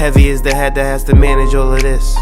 Heavy is the head that has to manage all of this.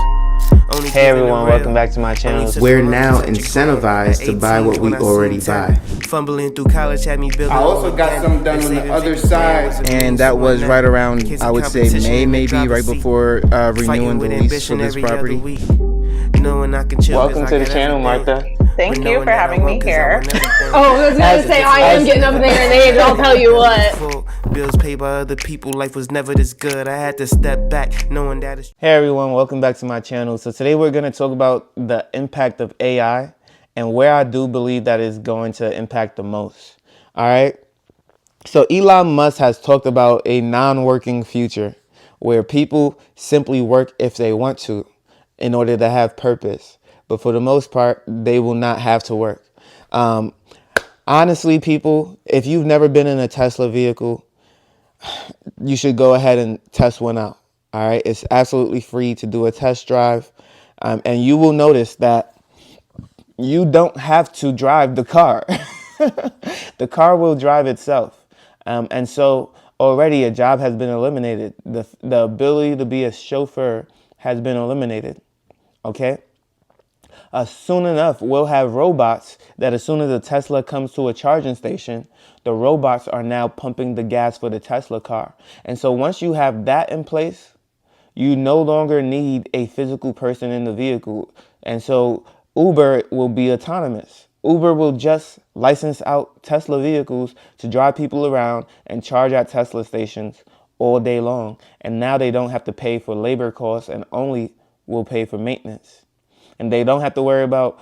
Hey everyone, welcome back to my channel. We're now incentivized to buy what we already buy. Fumbling through college had me building. I also got some done on the other side. And that was right around, I would say, May, maybe, right before renewing the lease for this property. Welcome to the channel, Martha. Thank you for having me here. Oh, I was going to say, I am getting up in their names, I'll tell you what. Bills paid by other people, life was never this good. I had to step back, knowing that it's... Hey everyone, welcome back to my channel. So today we're going to talk about the impact of AI and where I do believe that is going to impact the most. All right. So Elon Musk has talked about a non-working future where people simply work if they want to in order to have purpose. But for the most part, they will not have to work. Honestly, people, if you've never been in a Tesla vehicle, you should go ahead and test one out. All right. It's absolutely free to do a test drive. And you will notice that you don't have to drive the car. The car will drive itself. And so already a job has been eliminated. The ability to be a chauffeur has been eliminated. OK. Soon enough, we'll have robots that as soon as a Tesla comes to a charging station, the robots are now pumping the gas for the Tesla car. And so once you have that in place, you no longer need a physical person in the vehicle. And so Uber will be autonomous. Uber will just license out Tesla vehicles to drive people around and charge at Tesla stations all day long. And now they don't have to pay for labor costs and only will pay for maintenance. And they don't have to worry about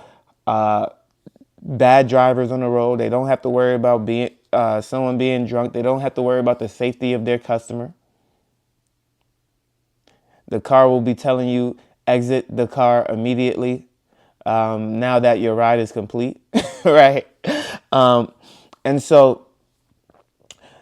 bad drivers on the road. They don't have to worry about someone being drunk. They don't have to worry about the safety of their customer. The car will be telling you, exit the car immediately now that your ride is complete, right? And so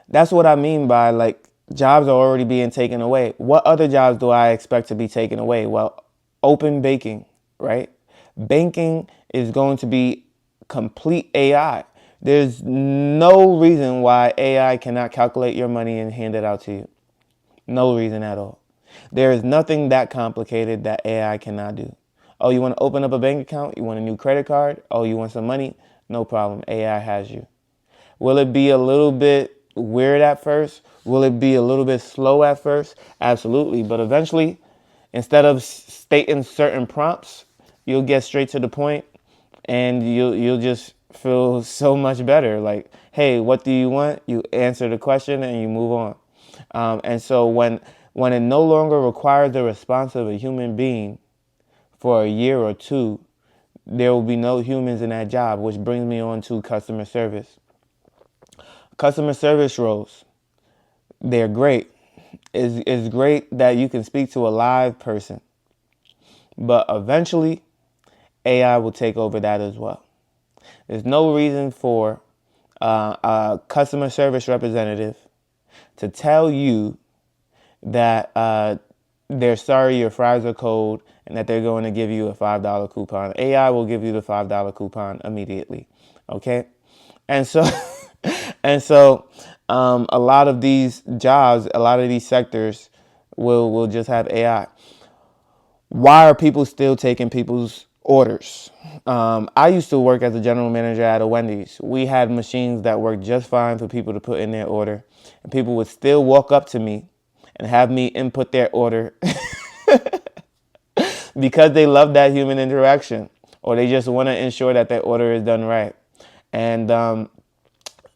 that's what I mean by, like, jobs are already being taken away. What other jobs do I expect to be taken away? Well, open banking. Right? Banking is going to be complete AI. There's no reason why AI cannot calculate your money and hand it out to you. No reason at all. There is nothing that complicated that AI cannot do. Oh, you want to open up a bank account? You want a new credit card? Oh, you want some money? No problem. AI has you. Will it be a little bit weird at first? Will it be a little bit slow at first? Absolutely. But eventually, instead of stating certain prompts, you'll get straight to the point and you'll just feel so much better. Like, hey, what do you want? You answer the question and you move on. And so when it no longer requires the response of a human being for a year or two, there will be no humans in that job, which brings me on to customer service. Customer service roles, they're great. It's great that you can speak to a live person. But eventually, AI will take over that as well. There's no reason for a customer service representative to tell you that they're sorry your fries are cold and that they're going to give you a $5 coupon. AI will give you the $5 coupon immediately. Okay? And so, a lot of these jobs, a lot of these sectors will just have AI. Why are people still taking people's orders? I used to work as a general manager at a Wendy's. We had machines that worked just fine for people to put in their order. And people would still walk up to me and have me input their order because they love that human interaction, or they just want to ensure that their order is done right. And I'm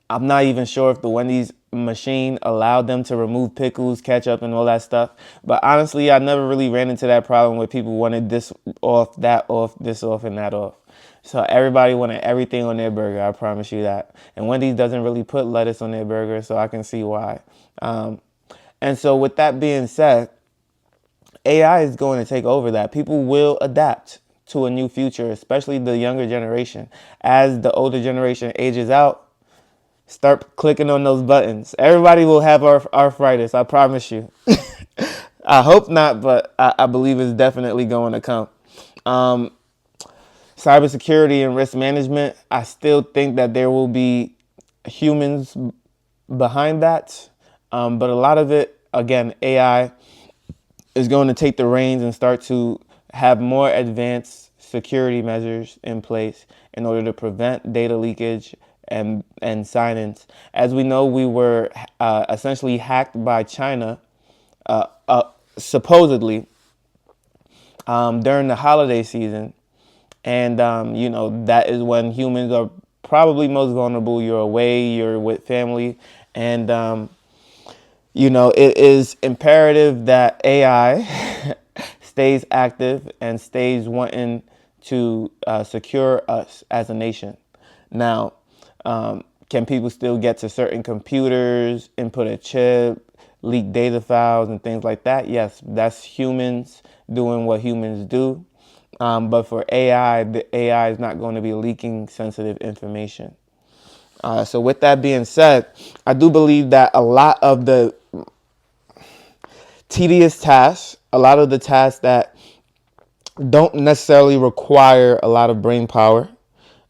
not even sure if the Wendy's machine allowed them to remove pickles, ketchup, and all that stuff. But honestly, I never really ran into that problem where people wanted this off, that off, this off, and that off. So everybody wanted everything on their burger, I promise you that. And Wendy's doesn't really put lettuce on their burger, so I can see why. And so with that being said, AI is going to take over that. People will adapt to a new future, especially the younger generation. As the older generation ages out, start clicking on those buttons. Everybody will have arthritis, I promise you. I hope not, but I believe it's definitely going to come. Cybersecurity and risk management, I still think that there will be humans behind that. But a lot of it, again, AI is going to take the reins and start to have more advanced security measures in place in order to prevent data leakage and sign-ins. As we know, we were essentially hacked by China, supposedly, during the holiday season. And, that is when humans are probably most vulnerable. You're away, you're with family. And, it is imperative that AI stays active and stays wanting to secure us as a nation. Now, can people still get to certain computers, input a chip, leak data files and things like that? Yes, that's humans doing what humans do. But for AI, the AI is not going to be leaking sensitive information. So with that being said, I do believe that a lot of the tedious tasks, a lot of the tasks that don't necessarily require a lot of brain power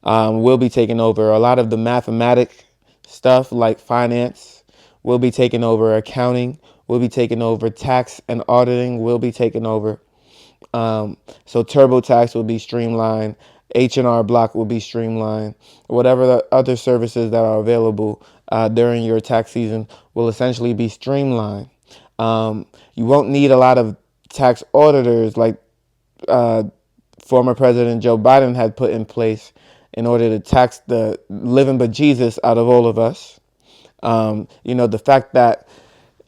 will be taken over. A lot of the mathematic stuff like finance will be taken over. Accounting will be taken over. Tax and auditing will be taken over. So TurboTax will be streamlined. H&R Block will be streamlined. Whatever the other services that are available during your tax season will essentially be streamlined. You won't need a lot of tax auditors like former President Joe Biden had put in place in order to tax the living bejesus out of all of us. The fact that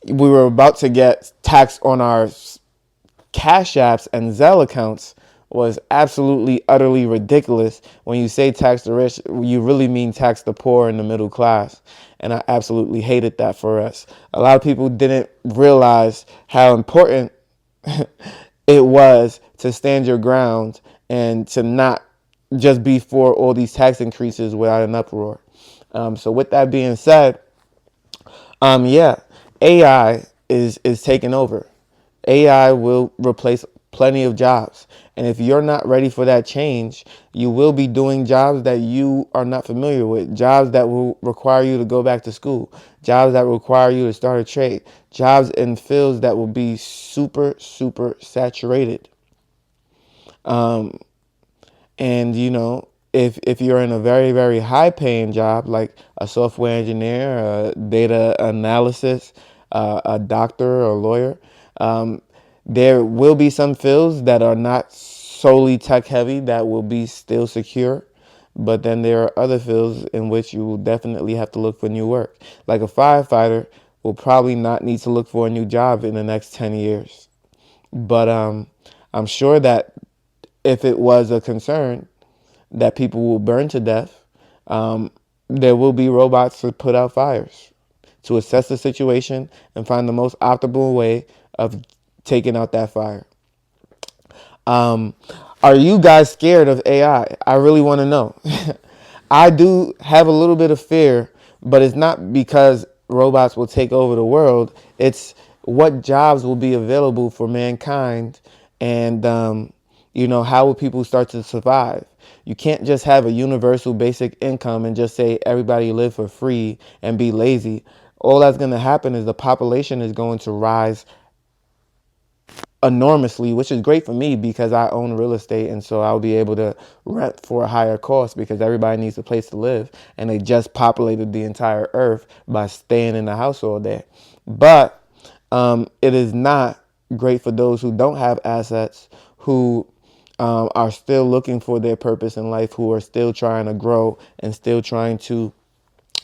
we were about to get taxed on our Cash Apps and Zelle accounts was absolutely, utterly ridiculous. When you say tax the rich, you really mean tax the poor and the middle class. And I absolutely hated that for us. A lot of people didn't realize how important it was to stand your ground and to not just be for all these tax increases without an uproar. So with that being said, AI is taking over. AI will replace plenty of jobs. And if you're not ready for that change, you will be doing jobs that you are not familiar with, jobs that will require you to go back to school, jobs that require you to start a trade, jobs in fields that will be super, super saturated. And if you're in a very, very high paying job, like a software engineer, a data analysis, a doctor or a lawyer, there will be some fields that are not solely tech heavy that will be still secure. But then there are other fields in which you will definitely have to look for new work. Like a firefighter will probably not need to look for a new job in the next 10 years. But I'm sure that if it was a concern that people will burn to death, there will be robots to put out fires, to assess the situation and find the most optimal way of taking out that fire. Are you guys scared of AI? I really want to know. I do have a little bit of fear, but it's not because robots will take over the world. It's what jobs will be available for mankind, and how will people start to survive? You can't just have a universal basic income and just say everybody live for free and be lazy. All that's going to happen is the population is going to rise enormously, which is great for me because I own real estate, and so I'll be able to rent for a higher cost because everybody needs a place to live, and they just populated the entire earth by staying in the house all day. But it is not great for those who don't have assets, who are still looking for their purpose in life, who are still trying to grow and still trying to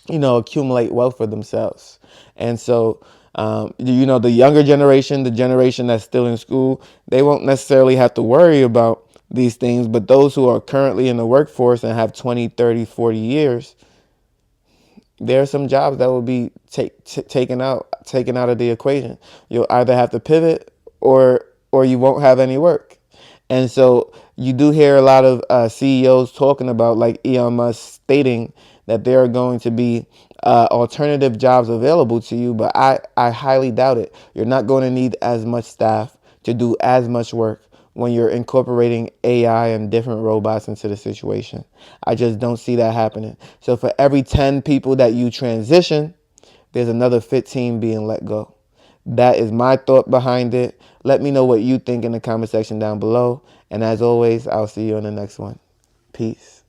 accumulate wealth for themselves. And so, the younger generation, the generation that's still in school, they won't necessarily have to worry about these things. But those who are currently in the workforce and have 20, 30, 40 years, there are some jobs that will be taken out of the equation. You'll either have to pivot or you won't have any work. And so you do hear a lot of CEOs talking about, like Elon Musk stating that there are going to be alternative jobs available to you, but I highly doubt it. You're not going to need as much staff to do as much work when you're incorporating AI and different robots into the situation. I just don't see that happening. So for every 10 people that you transition, there's another 15 being let go. That is my thought behind it. Let me know what you think in the comment section down below. And as always, I'll see you on the next one. Peace.